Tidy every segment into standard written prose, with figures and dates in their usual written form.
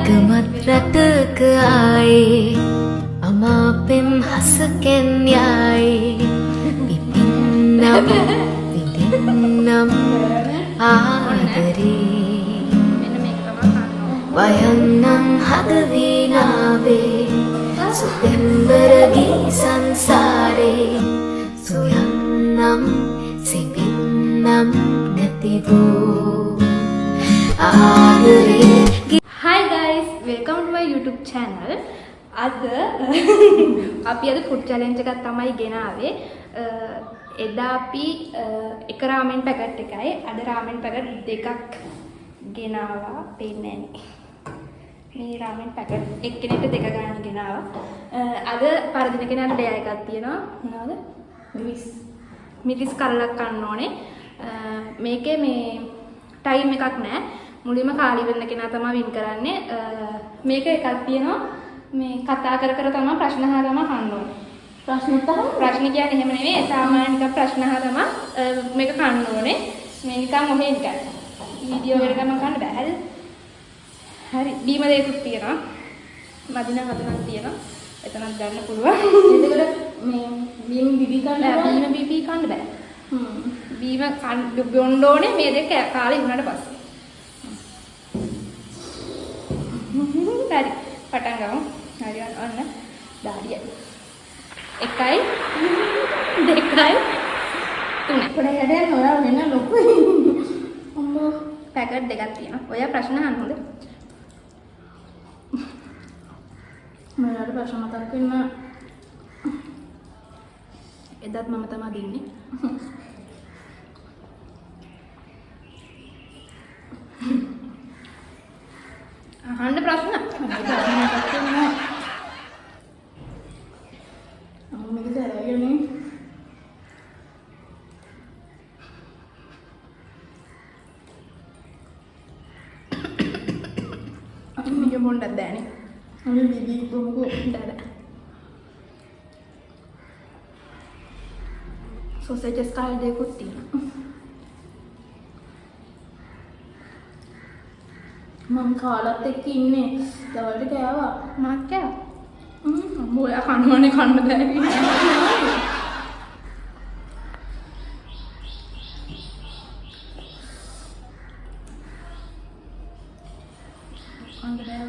එකමත් රටක ආයේ අමාපෙම් හසකෙන් යයි පිපින්නම් විඳින්නම් ආදරේ වයන්නම් හදවීනාවේ සුපෙම්බරගී සංසාරේ සොයන්නම් සිපින්නම් නැතිවූ ආදරේ. Hi guys, welcome to my YouTube channel. අපි අද food challenge එකක් තමයි ගෙනාවේ. එදා අපි එක රාමෙන් පැකට් එකයි අද රාමෙන් පැකට් දෙකක් ගෙනාවා. පේන්නේ නැහැ. මේ රාමෙන් පැකට් එක්කෙනෙක්ට දෙක ගන්න ගෙනාවා. අද පරදින කෙනාට දෙය එකක් තියෙනවා. මොනවද? මිරිස් කරලක් කන්න ඕනේ. මේකේ මේ ටයිම් එකක් නැහැ. මුලින්ම කාලි වෙන්න කෙනා තමයි වින් කරන්නේ. මේක එකක් තියෙනවා. මේ කතා කර කර තමයි ප්‍රශ්න අහලා තමයි කන්න ඕනේ. ප්‍රශ්න කියන්නේ එහෙම නෙවෙයි. සාමාන්‍ය නිකන් ප්‍රශ්න අහලා තමයි මේක කන්න ඕනේ. මේ නිකන් ඔහේ නිකන්. වීඩියෝ එකට ගමන් කන්න බෑ. හරිද? හරි. බීම දෙකක් තියෙනවා. මදිනා හදනක් තියෙනවා. එතනක් ගන්න පුළුවන්. එතකොට මේ බීම බිබී කන්න බෑ. බීම බිබී කන්න බෑ. බීම බොන්න ඕනේ මේ දෙක කාලේ වුණාට පස්සේ. හරි. පටන් ගමු. හරි අන්න දාඩිය. 1යි 2යි 3යි. පොඩ හැදෙන්න ඔයා වෙන ලොකුයි. අම්මෝ පැකට් දෙකක් තියෙනවා. ඔයා ප්‍රශ්න අහන්න හොඳ. මට ප්‍රශ්න මතක් වෙන්න එදත් මම තමයි දෙන්නේ. අහන්න ප්‍රශ්න. මේක දැරගෙන අපි මේක බොන්නත් බෑනේ. අපි බිබී බොමුකෝ දාලා. සොසේජස් කාල් දෙකක් තියෙනවා. මම කාලත් එක්ක ඉන්නේ. දවල්ට කෑවා. මාත් කෑවා. මොයා කන්නවනේ කන්න බෑ කියලා. කන්න බෑ.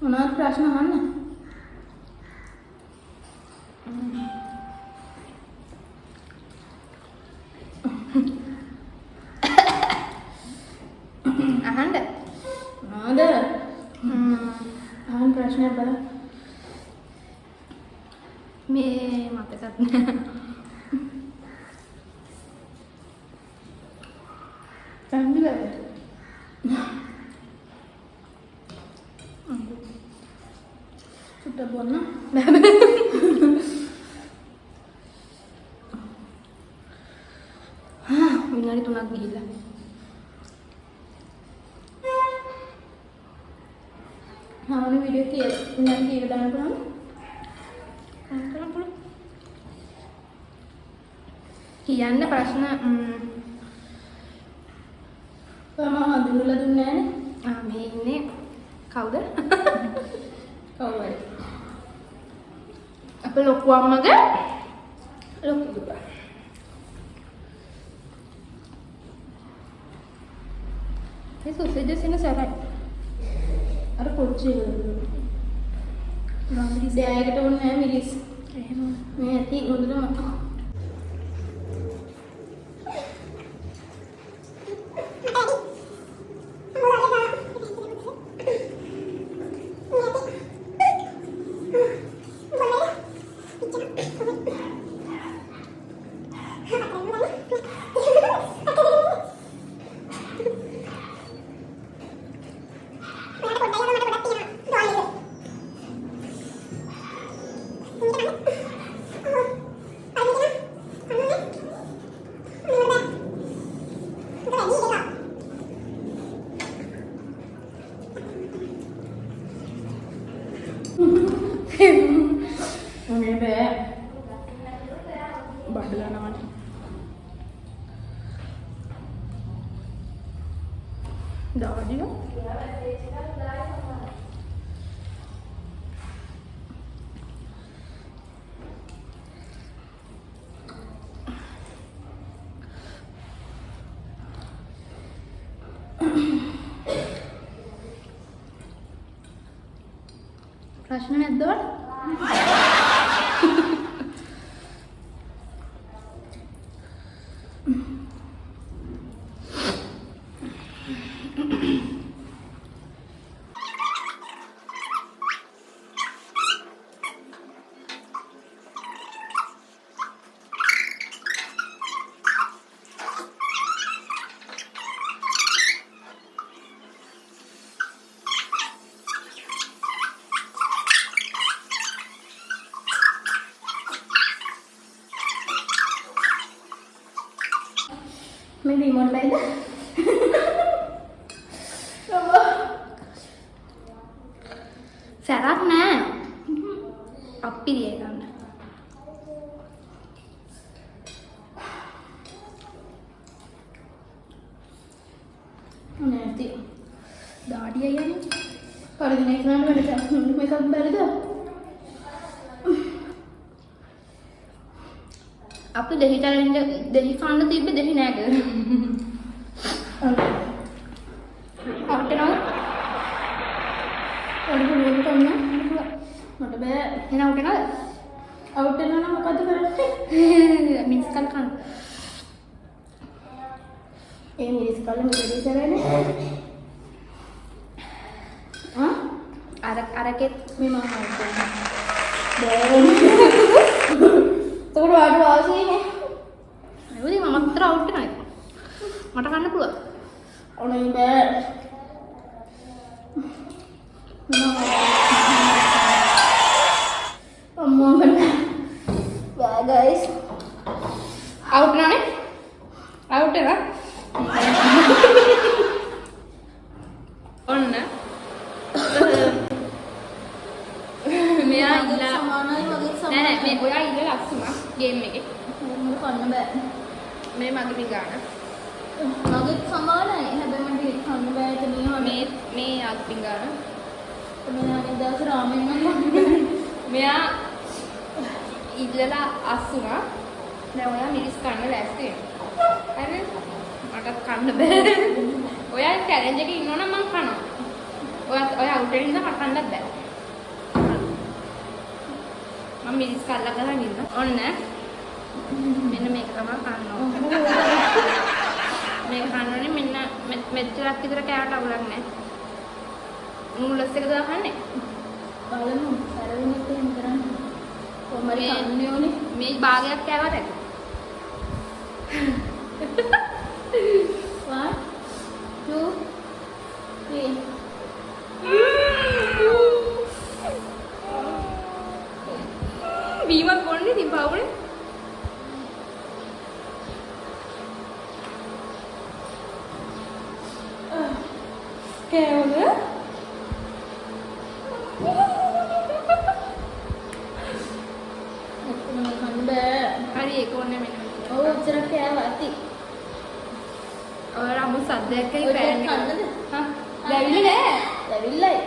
මොනවද ප්‍රශ්න අහන්න? අහන්න. මොනවද? අහන්න ප්‍රශ්නයක් බලන්න. මේ මතකත් නෑ. තම්බිලා. චුට්ට බොන්න. විනාඩි 3ක් ගිහිල්ලා. හාමන වීඩියෝ කියලා කීයක දාන්න පුළුවන්? කියන්න ප්‍රශ්න තමා හඳුනලා දුන්නේ නැහනේ. මේ ඉන්නේ කවුද? කවුරුයි? අපේ ලොකු අම්මගේ ලොකු දුවා. ඒ සොසේජස් එන සරයි. අර කොච්චි මිරිස් දෙයකට ඕනේ නැහැ මිරිස්. එහෙම මේ ඇති හොඳටම. දාඩිය ප්‍රශ්න නැද්ද මේ රිමෝට් ලයිද සරක් නෑ අප්පිරිය ගන්න නැති දාඩිය යන්නේ පරිදිනේ කරන්න වැඩ මේකක් බැරිද අපි දෙහි චැලෙන්ජ් දෙහි කන්න තිබ්බ දෙහි නෑ කියලා. අවුට් වෙනවා. ඔඩ පුළුවන් කන්න. මට බෑ. එන අවුට් වෙනවද? අවුට් වෙනවා නම් මොකද කරන්නේ? මිස් කල් කන්න. ඒ මිස් කල් මෙතන ඉස්සරහනේ. අරකෙත් මේ මම හම්බුනේ. තෝර ආඩු ආසීනේ. නෙවෙයි මම අතර අවුට් වෙනවා ඒක. මට කන්න පුළුවන්. ඔනේ බෑ. අම්මා මම බෑ ගයිස්. අවුට් නනේ? අවුට් වෙනවා. ඔන්න. මෙයා ඉල්ලා සමානයි වගේ සමානයි. නෑ මේ ඔයා ඉල්ලලා ලස්සුනා ගේම් එකේ. මම කන්න බෑ. මේ මගේ පිඟාන. මගේ සමානයි. හැබැයි මට කන්න බෑ එතන මේ යාගේ පිඟාන. මෙයාගේ දවස් රාමෙන් නම් මෙයා ඉල්ලලා අස්සුනා. දැන් ඔයා මිරිස් කන්න ලෑස්ති වෙනවා. හරි? මට කන්න බෑ. ඔයා චැලෙන්ජ් එකේ ඉන්නවනම් මම කනවා. ඔයා අවුට් වෙන නිසා මට කන්නත් බෑ. මම මිරිස් කල්ලා ගහගෙන ඉන්න. ඔන්න මෙන්න මේක තමයි කන්න ඕන. මේක කන්නෝනේ මෙන්න මෙච්චරක් විතර කෑවට අවුලක් නැහැ. නූඩල්ස් එක දාන්නේ. බලමු. සරවිනෙත් එහෙම කරන්නේ. කොහමද කන්නේ ඕනේ? මේ භාගයක් කෑවට ඇති. 1 2 3 බීමක් බොන්නේ ඉතින් පාවුනේ කෑවද හරි ඒක ඕනේ මෙන්න ඔව් උච්චර කෑවා ඇති ඔයාලා අමු සද්දයක් කයි පෑන් එක හා දැවිලි නෑ දැවිල්ලයි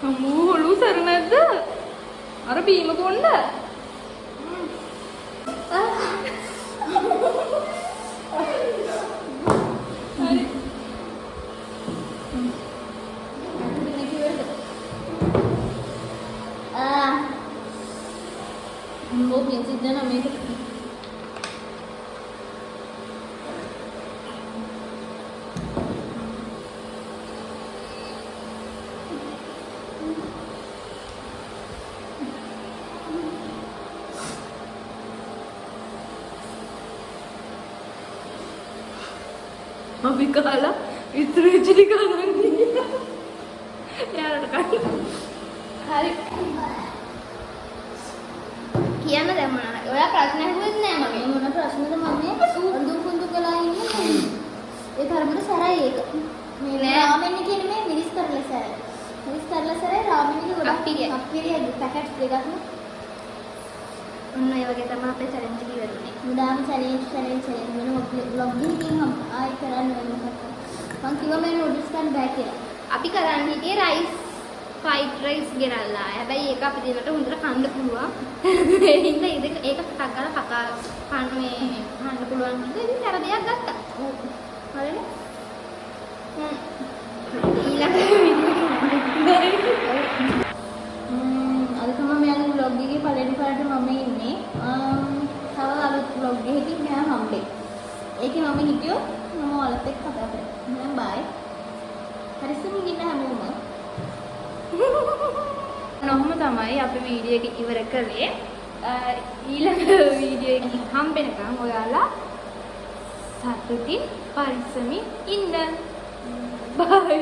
අම්මෝ සර නැද්ද අර බීම කොණ්ඩ वो पेंसिल देना मेरे अभी काला इतने चली काला यार हरी කියන්න දැන් මොනවා ඔයා ප්‍රශ්න අහුවෙත් නෑ මගේ මොන ප්‍රශ්නද මම අඳුන් කුඳු කළා ඉන්නේ ඒ තරමට සරයි ඒක මේ රාමෙන් කියන්නේ මේ මිරිස් කරලා සරයි මිරිස් කරලා සරයි රාමෙන් ගොඩක් අප්පිරිය පැකට්ස් දෙකක් ඔන්න ඒ වගේ තමයි අපේ challenge එක ඉවරුනේ. මුදාම challenge වෙන vlog එකකින් ආයෙ කරන්න වෙනවා. මං කිව්වා මම noodles ගන්න බෑ කියලා. අපි කරන්න හිටියේ රයිස් ෆ්‍රයිඩ් රයිස් ගෙනල්ලා. හැබැයි ඒක අපි දෙන්නට හොඳට කන්න පුළුවන්. ඒ හින්දා ඒක ටක් ගාලා කන්න පුළුවන් හින්දා ඉතින් අර දෙයක් ගත්තා. හරිද? ඊළඟ අද තමයි මම vlog එකේ පළවෙනි පාරට මම ඉන්නේ. තව අලුත් vlog එකකින් මම හම්බෙයි. ඒකේ මම හිටියෝ මම ඔයාලත් එක්ක කතා කරා. එහෙනම් බයි. හරිසමින් ඉන්න හැමෝම. නොහොම තමයි අපි වීඩියෝ එක ඉවර කළේ. ඊළඟ වීඩියෝ එකකින් හම්බෙනකම් ඔයාලා සතුටින් පරිස්සමින් ඉන්න. බයි.